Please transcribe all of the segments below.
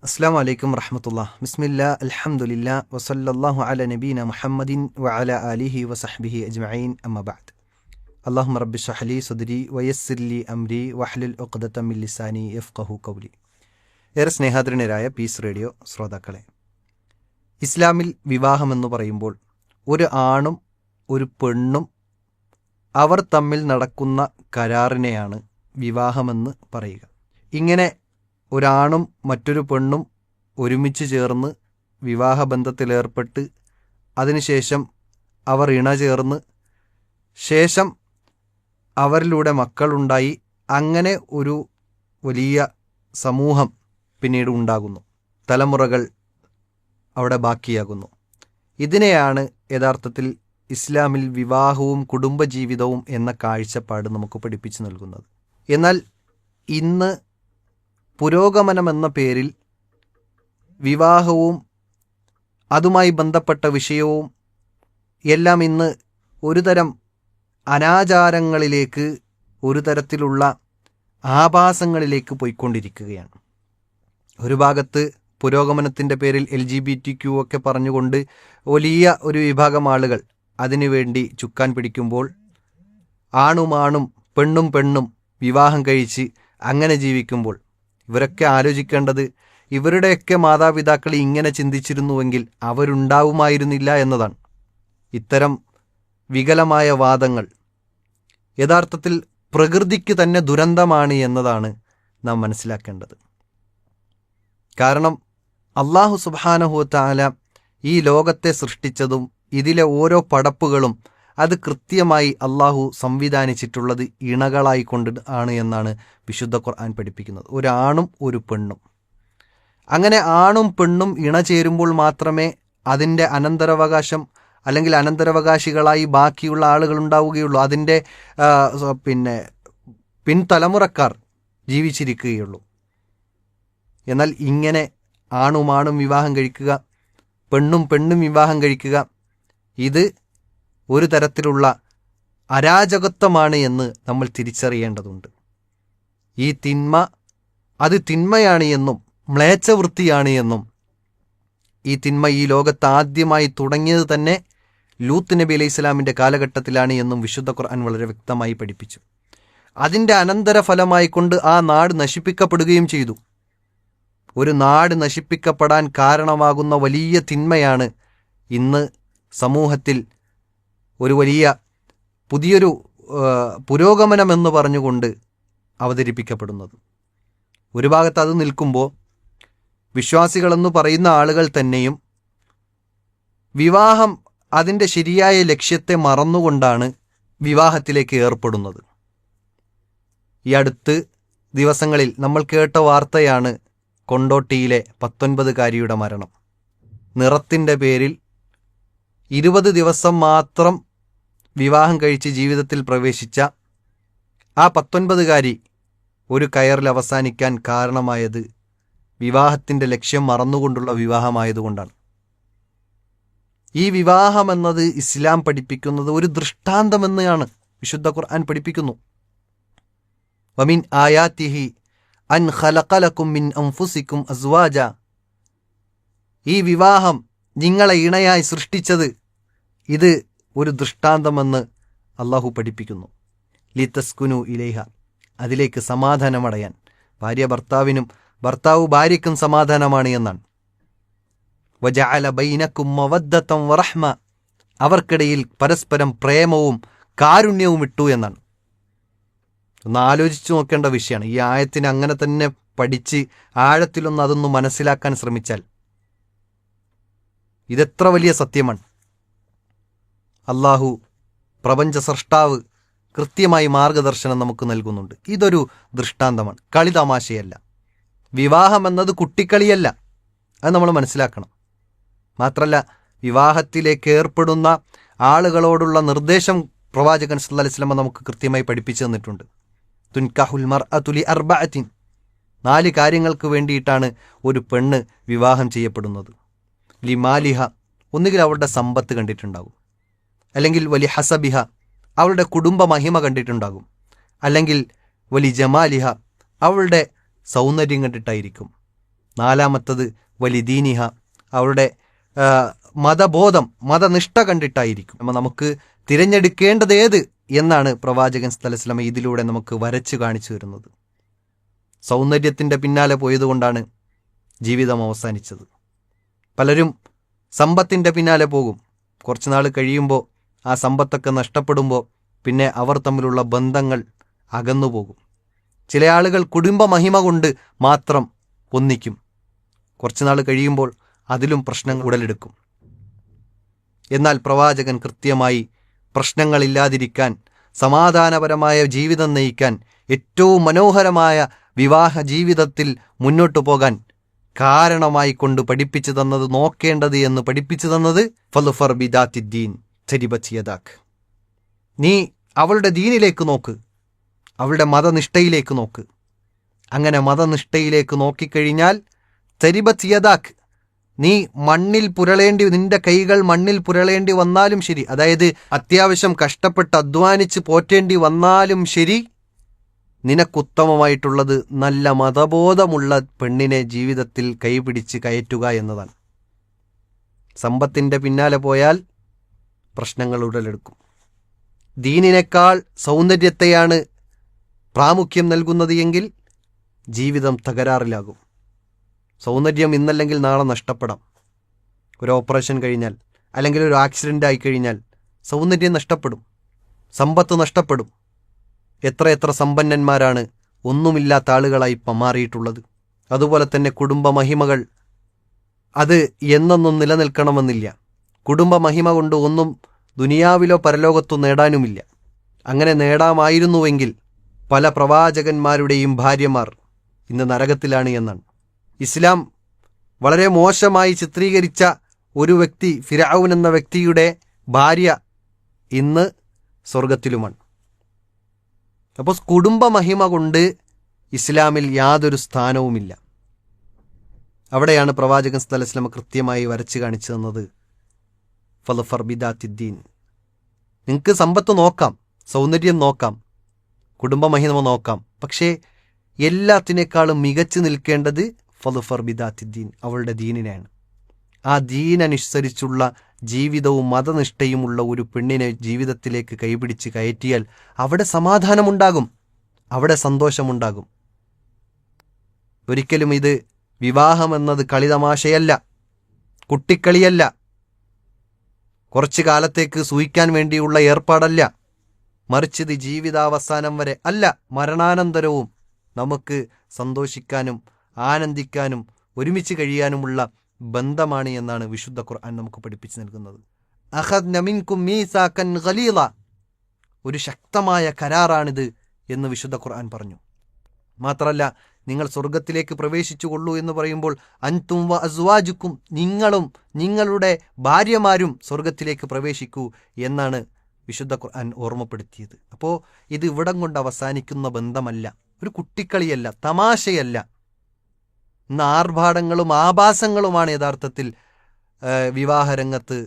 അസ്സലാമു അലൈക്കും വറഹ്മത്തുള്ളാഹി. ബിസ്മില്ലാ അൽഹംദുലില്ലാ വസല്ലല്ലാഹു അലാ നബീന മുഹമ്മദിൻ വഅലാ ആലിഹി വസഹ്ബിഹി അജ്മഈൻ. അമ്മാ ബഅദ്. അല്ലാഹുമ്മ റബ്ബി ഇശ്റഹ് ലി സദ്രി വയസ്സിർ ലി അംരി വഹ്ലുൽ ഉഖ്ദത മിൻ ലിസാനി യഫ്ഖഹു ഖൗലി. ഏറെ സ്നേഹാദരനരായ പീസ് റേഡിയോ ശ്രോതാക്കളെ, ഇസ്ലാമിൽ വിവാഹമെന്ന് പറയുമ്പോൾ ഒരു ആണും ഒരു പെണ്ണും അവർ തമ്മിൽ നടക്കുന്ന കരാറിനെയാണ് വിവാഹമെന്ന് പറയുക. ഇങ്ങനെ ഒരാണും മറ്റൊരു പെണ്ണും ഒരുമിച്ച് ചേർന്ന് വിവാഹബന്ധത്തിലേർപ്പെട്ട് അതിനുശേഷം അവർ ഇണചേർന്ന് ശേഷം അവരിലൂടെ മക്കളുണ്ടായി, അങ്ങനെ ഒരു വലിയ സമൂഹം പിന്നീട് ഉണ്ടാകുന്നു, തലമുറകൾ അവിടെ ബാക്കിയാകുന്നു. ഇതിനെയാണ് യഥാർത്ഥത്തിൽ ഇസ്ലാമിൽ വിവാഹവും കുടുംബജീവിതവും എന്ന കാഴ്ചപ്പാട് നമുക്ക് പഠിപ്പിച്ചു നൽകുന്നത്. എന്നാൽ ഇന്ന് പുരോഗമനമെന്ന പേരിൽ വിവാഹവും അതുമായി ബന്ധപ്പെട്ട വിഷയവും എല്ലാം ഇന്ന് ഒരു തരം അനാചാരങ്ങളിലേക്ക്, ഒരു തരത്തിലുള്ള ആഭാസങ്ങളിലേക്ക് പോയിക്കൊണ്ടിരിക്കുകയാണ്. ഒരു ഭാഗത്ത് പുരോഗമനത്തിൻ്റെ പേരിൽ LGBTQ ഒക്കെ പറഞ്ഞുകൊണ്ട് വലിയ ഒരു വിഭാഗം ആളുകൾ അതിനുവേണ്ടി ചുക്കാൻ പിടിക്കുമ്പോൾ, ആണുമാണും പെണ്ണും പെണ്ണും വിവാഹം കഴിച്ച് അങ്ങനെ ജീവിക്കുമ്പോൾ ഇവരൊക്കെ ആലോചിക്കേണ്ടത്, ഇവരുടെയൊക്കെ മാതാപിതാക്കൾ ഇങ്ങനെ ചിന്തിച്ചിരുന്നുവെങ്കിൽ അവരുണ്ടാവുമായിരുന്നില്ല എന്നതാണ്. ഇത്തരം വികലമായ വാദങ്ങൾ യഥാർത്ഥത്തിൽ പ്രകൃതിക്ക് തന്നെ ദുരന്തമാണ് എന്നതാണ് നാം മനസ്സിലാക്കേണ്ടത്. കാരണം അല്ലാഹു സുബ്ഹാനഹു വ തആല ഈ ലോകത്തെ സൃഷ്ടിച്ചതും ഇതിലെ ഓരോ പടപ്പുകളും അത് കൃത്യമായി അള്ളാഹു സംവിധാനിച്ചിട്ടുള്ളത് ഇണകളായിക്കൊണ്ട് ആണ് എന്നാണ് വിശുദ്ധ ഖുർആൻ പഠിപ്പിക്കുന്നത്. ഒരാണും ഒരു പെണ്ണും. അങ്ങനെ ആണും പെണ്ണും ഇണ ചേരുമ്പോൾ മാത്രമേ അതിൻ്റെ അനന്തരാവകാശം അല്ലെങ്കിൽ അനന്തരാവകാശികളായി ബാക്കിയുള്ള ആളുകൾ ഉണ്ടാവുകയുള്ളൂ. അതിൻ്റെ പിൻതലമുറക്കാർ ജീവിച്ചിരിക്കുകയുള്ളൂ. എന്നാൽ ഇങ്ങനെ ആണും വിവാഹം കഴിക്കുക, പെണ്ണും പെണ്ണും വിവാഹം കഴിക്കുക, ഇത് ഒരു തരത്തിലുള്ള അരാജകത്വമാണ് എന്ന് നമ്മൾ തിരിച്ചറിയേണ്ടതുണ്ട്. ഈ തിന്മ അത് തിന്മയാണ് എന്നും മ്ലേച്ഛവൃത്തിയാണ് എന്നും, ഈ തിന്മ ഈ ലോകത്ത് ആദ്യമായി തുടങ്ങിയത് തന്നെ ലൂത്ത് നബി അലൈഹി സ്വലാമിൻ്റെ കാലഘട്ടത്തിലാണ് എന്നും വിശുദ്ധ ഖുർആൻ വളരെ വ്യക്തമായി പഠിപ്പിച്ചു. അതിൻ്റെ അനന്തരഫലമായിക്കൊണ്ട് ആ നാട് നശിപ്പിക്കപ്പെടുകയും ചെയ്തു. ഒരു നാട് നശിപ്പിക്കപ്പെടാൻ കാരണമാകുന്ന വലിയ തിന്മയാണ് ഇന്ന് സമൂഹത്തിൽ ഒരു വലിയ പുതിയൊരു പുരോഗമനമെന്ന് പറഞ്ഞുകൊണ്ട് അവതരിപ്പിക്കപ്പെടുന്നത്. ഒരു ഭാഗത്ത് അത് നിൽക്കുമ്പോൾ വിശ്വാസികളെന്ന് പറയുന്ന ആളുകൾ തന്നെയും വിവാഹം അതിൻ്റെ ശരിയായ ലക്ഷ്യത്തെ മറന്നുകൊണ്ടാണ് വിവാഹത്തിലേക്ക് ഏർപ്പെടുന്നത്. ഈ അടുത്ത് ദിവസങ്ങളിൽ നമ്മൾ കേട്ട വാർത്തയാണ് കൊണ്ടോട്ടിയിലെ 19-കാരിയുടെ മരണം. നിറത്തിൻ്റെ പേരിൽ 20 ദിവസം മാത്രം വിവാഹം കഴിച്ച് ജീവിതത്തിൽ പ്രവേശിച്ച ആ 19-കാരി ഒരു കയറിൽ അവസാനിക്കാൻ കാരണമായത് വിവാഹത്തിൻ്റെ ലക്ഷ്യം മറന്നുകൊണ്ടുള്ള വിവാഹമായതുകൊണ്ടാണ്. ഈ വിവാഹമെന്നത് ഇസ്ലാം പഠിപ്പിക്കുന്നത് ഒരു ദൃഷ്ടാന്തമെന്നാണ് വിശുദ്ധ ഖുർആൻ പഠിപ്പിക്കുന്നു. വമിൻ ആയാതിഹി അൻ ഖലഖ ലക്കും മിൻ അൻഫുസിക്കും അസ്വാജ. ഈ വിവാഹം നിങ്ങളെ ഇണയായി സൃഷ്ടിച്ചത്, ഇത് ഒരു ദൃഷ്ടാന്തമെന്ന് അള്ളാഹു പഠിപ്പിക്കുന്നു. ലിതസ്കുനു ഇലൈഹ, അതിലേക്ക് സമാധാനമടയാൻ. ഭാര്യ ഭർത്താവിനും ഭർത്താവ് ഭാര്യയ്ക്കും സമാധാനമാണ് എന്നാണ്. വജഅല ബൈനക്കും മവദ്ദതൻ വറഹ്മ, അവർക്കിടയിൽ പരസ്പരം പ്രേമവും കാരുണ്യവും ഇട്ടു എന്നാണ്. ഒന്ന് ആലോചിച്ചു നോക്കേണ്ട വിഷയമാണ്. ഈ ആയത്തിന് അങ്ങനെ തന്നെ പഠിച്ച് ആഴത്തിലൊന്ന് അതൊന്ന് മനസ്സിലാക്കാൻ ശ്രമിച്ചാൽ ഇതെത്ര വലിയ സത്യമാണ്. അള്ളാഹു പ്രപഞ്ച സൃഷ്ടാവ് കൃത്യമായി മാർഗദർശനം നമുക്ക് നൽകുന്നുണ്ട്. ഇതൊരു ദൃഷ്ടാന്തമാണ്, കളി തമാശയല്ല. വിവാഹം എന്നത് കുട്ടിക്കളിയല്ല, അത് നമ്മൾ മനസ്സിലാക്കണം. മാത്രമല്ല, വിവാഹത്തിലേക്ക് ഏർപ്പെടുന്ന ആളുകളോടുള്ള നിർദ്ദേശം പ്രവാചകൻ സല്ലല്ലാഹു അലൈഹി വസല്ലം നമുക്ക് കൃത്യമായി പഠിപ്പിച്ചു തന്നിട്ടുണ്ട്. തുൻകഹുൽ മർഅതു ലി അർബഅത്തിൻ, 4 കാര്യങ്ങൾക്ക് വേണ്ടിയിട്ടാണ് ഒരു പെണ്ണ് വിവാഹം ചെയ്യപ്പെടുന്നത്. ലിമാലിഹ, ഒന്നുകിൽ അവളുടെ സമ്പത്ത് കണ്ടിട്ടുണ്ടാകും, അല്ലെങ്കിൽ വലി ഹസബിഹ, അവളുടെ കുടുംബ മഹിമ കണ്ടിട്ടുണ്ടാകും, അല്ലെങ്കിൽ വലി ജമാലിഹ, അവളുടെ സൗന്ദര്യം കണ്ടിട്ടായിരിക്കും, നാലാമത്തത് വലിദീനിഹ, അവരുടെ മതബോധം, മതനിഷ്ഠ കണ്ടിട്ടായിരിക്കും. നമുക്ക് തിരഞ്ഞെടുക്കേണ്ടത് ഏത് എന്നാണ് പ്രവാചകൻ സല്ലല്ലാഹു അലൈഹി വസല്ലം ഇതിലൂടെ നമുക്ക് വരച്ച് കാണിച്ചു തരുന്നത്. സൗന്ദര്യത്തിൻ്റെ പിന്നാലെ പോയതുകൊണ്ടാണ് ജീവിതം അവസാനിച്ചത്. പലരും സമ്പത്തിൻ്റെ പിന്നാലെ പോകും. കുറച്ച് നാൾ കഴിയുമ്പോൾ ആ സമ്പത്തൊക്കെ നഷ്ടപ്പെടുമ്പോൾ പിന്നെ അവർ തമ്മിലുള്ള ബന്ധങ്ങൾ അകന്നുപോകും. ചില ആളുകൾ കുടുംബ മഹിമ കൊണ്ട് മാത്രം ഒന്നിക്കും. കുറച്ച് നാൾ കഴിയുമ്പോൾ അതിലും പ്രശ്നങ്ങൾ ഉടലെടുക്കും. എന്നാൽ പ്രവാചകൻ കൃത്യമായി പ്രശ്നങ്ങളില്ലാതിരിക്കാൻ, സമാധാനപരമായ ജീവിതം നയിക്കാൻ, ഏറ്റവും മനോഹരമായ വിവാഹ ജീവിതത്തിൽ മുന്നോട്ടു പോകാൻ കാരണമായി കൊണ്ട് പഠിപ്പിച്ചു തന്നത്, നോക്കേണ്ടത് എന്ന് പഠിപ്പിച്ചു തന്നത് ഫളുഫർ ബിദാത്തിദ്ദീൻ തരിബത് യദാക്. നീ അവളുടെ ദീനിലേക്ക് നോക്ക്, അവളുടെ മതനിഷ്ഠയിലേക്ക് നോക്ക്. അങ്ങനെ മതനിഷ്ഠയിലേക്ക് നോക്കിക്കഴിഞ്ഞാൽ തരിബത് യദാക്, നീ മണ്ണിൽ പുരളേണ്ടി, നിന്റെ കൈകൾ മണ്ണിൽ പുരളേണ്ടി വന്നാലും ശരി, അതായത് അത്യാവശ്യം കഷ്ടപ്പെട്ട് അധ്വാനിച്ച് പോറ്റേണ്ടി വന്നാലും ശരി, നിനക്കുത്തമമായിട്ടുള്ളത് നല്ല മതബോധമുള്ള പെണ്ണിനെ ജീവിതത്തിൽ കൈപിടിച്ച് കയറ്റുക എന്നതാണ്. സമ്പത്തിൻ്റെ പിന്നാലെ പോയാൽ പ്രശ്നങ്ങൾ ഉടലെടുക്കും. ദീനിനേക്കാൾ സൗന്ദര്യത്തെയാണ് പ്രാമുഖ്യം നൽകുന്നത് എങ്കിൽ ജീവിതം തകരാറിലാകും. സൗന്ദര്യം ഇന്നല്ലെങ്കിൽ നാളെ നഷ്ടപ്പെടാം. ഒരു ഓപ്പറേഷൻ കഴിഞ്ഞാൽ, അല്ലെങ്കിൽ ഒരു ആക്സിഡൻ്റ് ആയിക്കഴിഞ്ഞാൽ സൗന്ദര്യം നഷ്ടപ്പെടും, സമ്പത്ത് നഷ്ടപ്പെടും. എത്ര സമ്പന്നന്മാരാണ് ഒന്നുമില്ലാത്ത ആളുകളായി മാറിയിട്ടുള്ളത്. അതുപോലെ തന്നെ കുടുംബ മഹിമകൾ, അത് എന്നൊന്നും നിലനിൽക്കണമെന്നില്ല. കുടുംബ മഹിമ കൊണ്ട് ഒന്നും ദുനിയാവിലോ പരലോകത്തോ നേടാനുമില്ല. അങ്ങനെ നേടാമായിരുന്നുവെങ്കിൽ പല പ്രവാചകന്മാരുടെയും ഭാര്യമാർ ഇന്ന് നരകത്തിലാണ് എന്നാണ്. ഇസ്ലാം വളരെ മോശമായി ചിത്രീകരിച്ച ഒരു വ്യക്തി, ഫിർഔൻ എന്ന വ്യക്തിയുടെ ഭാര്യ ഇന്ന് സ്വർഗത്തിലുമാണ്. അപ്പോൾ കുടുംബ മഹിമ കൊണ്ട് ഇസ്ലാമിൽ യാതൊരു സ്ഥാനവുമില്ല. അവിടെയാണ് പ്രവാചകൻ സല്ലല്ലാഹു അലൈഹി വസല്ലം കൃത്യമായി വരച്ച് കാണിച്ചു തന്നത് ഫളുഫർ ബിദാത്തിദ്ദീൻ. നിങ്ങൾക്ക് സമ്പത്ത് നോക്കാം, സൗന്ദര്യം നോക്കാം, കുടുംബ മഹിമ നോക്കാം, പക്ഷേ എല്ലാത്തിനേക്കാളും മികച്ചു നിൽക്കേണ്ടത് ഫളുഫർ ബിദാത്തിദ്ദീൻ, അവളുടെ ദീനിനെയാണ്. ആ ദീനനുസരിച്ചുള്ള ജീവിതവും മതനിഷ്ഠയുമുള്ള ഒരു പെണ്ണിനെ ജീവിതത്തിലേക്ക് കൈപിടിച്ച് കയറ്റിയാൽ അവിടെ സമാധാനമുണ്ടാകും, അവിടെ സന്തോഷമുണ്ടാകും. ഒരിക്കലും ഇത് വിവാഹമെന്നത് കളിതമാശയല്ല, കുട്ടിക്കളിയല്ല, കുറച്ചു കാലത്തേക്ക് സൂഹിക്കാൻ വേണ്ടിയുള്ള ഏർപ്പാടല്ല. മറിച്ച് ഇത് ജീവിതാവസാനം വരെ അല്ല, മരണാനന്തരവും നമുക്ക് സന്തോഷിക്കാനും ആനന്ദിക്കാനും ഒരുമിച്ച് കഴിയാനുമുള്ള ബന്ധമാണ് എന്നാണ് വിശുദ്ധ ഖുർആൻ നമുക്ക് പഠിപ്പിച്ചു നൽകുന്നത്. അഖദ്ന മിൻകും മീസാകൻ ഗലീള, ഒരു ശക്തമായ കരാറാണിത് എന്ന് വിശുദ്ധ ഖുർആൻ പറഞ്ഞു. മാത്രമല്ല, നിങ്ങൾ സ്വർഗത്തിലേക്ക് പ്രവേശിച്ചു കൊള്ളൂ എന്ന് പറയുമ്പോൾ അൻതും വ അസ്വാജുക്കും, നിങ്ങളും നിങ്ങളുടെ ഭാര്യമാരും സ്വർഗത്തിലേക്ക് പ്രവേശിക്കൂ എന്നാണ് വിശുദ്ധ ഖുർആൻ ഓർമ്മപ്പെടുത്തിയത്. അപ്പോൾ ഇത് ഇവിടം കൊണ്ട് അവസാനിക്കുന്ന ബന്ധമല്ല, ഒരു കുട്ടിക്കളിയല്ല, തമാശയല്ല. ഇന്ന് ആർഭാടങ്ങളും ആഭാസങ്ങളുമാണ് യഥാർത്ഥത്തിൽ വിവാഹരംഗത്ത്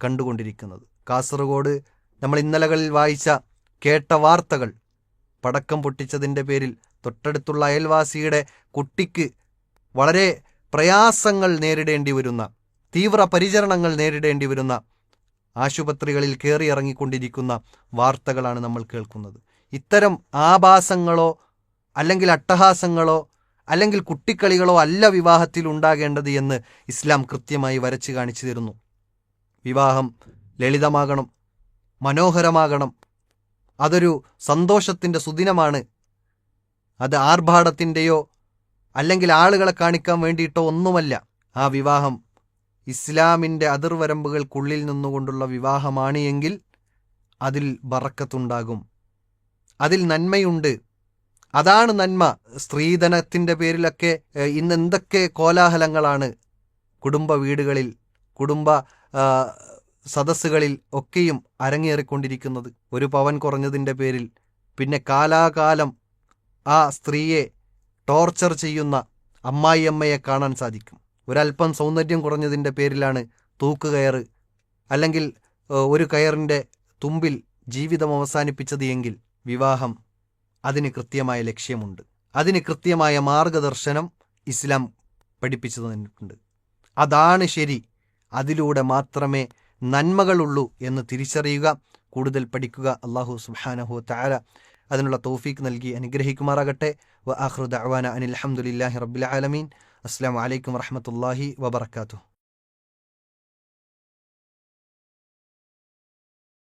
കണ്ടുകൊണ്ടിരിക്കുന്നത്. കാസർഗോഡ് നമ്മൾ ഇന്നലകളിൽ വായിച്ച കേട്ട വാർത്തകൾ, പടക്കം പൊട്ടിച്ചതിൻ്റെ പേരിൽ തൊട്ടടുത്തുള്ള അയൽവാസിയുടെ കുട്ടിക്ക് വളരെ പ്രയാസങ്ങൾ നേരിടേണ്ടി വരുന്ന, തീവ്ര പരിചരണങ്ങൾ നേരിടേണ്ടി വരുന്ന, ആശുപത്രികളിൽ കയറിയിറങ്ങിക്കൊണ്ടിരിക്കുന്ന വാർത്തകളാണ് നമ്മൾ കേൾക്കുന്നത്. ഇത്തരം ആഭാസങ്ങളോ അല്ലെങ്കിൽ അട്ടഹാസങ്ങളോ അല്ലെങ്കിൽ കുട്ടിക്കളികളോ അല്ല വിവാഹത്തിൽ ഉണ്ടാകേണ്ടത് എന്ന് ഇസ്ലാം കൃത്യമായി വരച്ച് കാണിച്ചു തരുന്നു. വിവാഹം ലളിതമാകണം, മനോഹരമാകണം, അതൊരു സന്തോഷത്തിൻ്റെ സുദിനമാണ്. അത് ആർഭാടത്തിൻ്റെയോ അല്ലെങ്കിൽ ആളുകളെ കാണിക്കാൻ വേണ്ടിയിട്ടോ ഒന്നുമല്ല. ആ വിവാഹം ഇസ്ലാമിൻ്റെ അതിർവരമ്പുകൾക്കുള്ളിൽ നിന്നുകൊണ്ടുള്ള വിവാഹമാണ് എങ്കിൽ അതിൽ ബറക്കത്തുണ്ടാകും, അതിൽ നന്മയുണ്ട്. അതാണ് നന്മ. സ്ത്രീധനത്തിൻ്റെ പേരിലൊക്കെ ഇന്ന് എന്തൊക്കെ കോലാഹലങ്ങളാണ് കുടുംബ വീടുകളിൽ, കുടുംബ സദസ്സുകളിൽ ഒക്കെയും അരങ്ങേറിക്കൊണ്ടിരിക്കുന്നത്. ഒരു പവൻ കുറഞ്ഞതിൻ്റെ പേരിൽ പിന്നെ കാലാകാലം ആ സ്ത്രീയെ ടോർച്ചർ ചെയ്യുന്ന അമ്മായിയമ്മയെ കാണാൻ സാധിക്കും. ഒരല്പം സൗന്ദര്യം കുറഞ്ഞതിൻ്റെ പേരിലാണ് തൂക്കുകയറ്, അല്ലെങ്കിൽ ഒരു കയറിൻ്റെ തുമ്പിൽ ജീവിതം അവസാനിപ്പിച്ചത് എങ്കിൽ വിവാഹം അതിന് കൃത്യമായ ലക്ഷ്യമുണ്ട്, അതിന് കൃത്യമായ മാർഗദർശനം ഇസ്ലാം പഠിപ്പിച്ചു തന്നിട്ടുണ്ട്. അതാണ് ശരി, അതിലൂടെ മാത്രമേ നന്മകളുള്ളൂ എന്ന് തിരിച്ചറിയുക, കൂടുതൽ പഠിക്കുക. അല്ലാഹു സുബ്ഹാനഹു വ തആല അതിനുള്ള തൗഫീഖ് നൽകി അനുഗ്രഹിക്കുമാറാകട്ടെ. വ ആഖിറു ദഅവാന അനിൽ ഹംദുലില്ലാഹി റബ്ബിൽ ആലമീൻ. അസ്സലാമു അലൈക്കും വറഹ്മത്തുള്ളാഹി വബറകാതുഹു.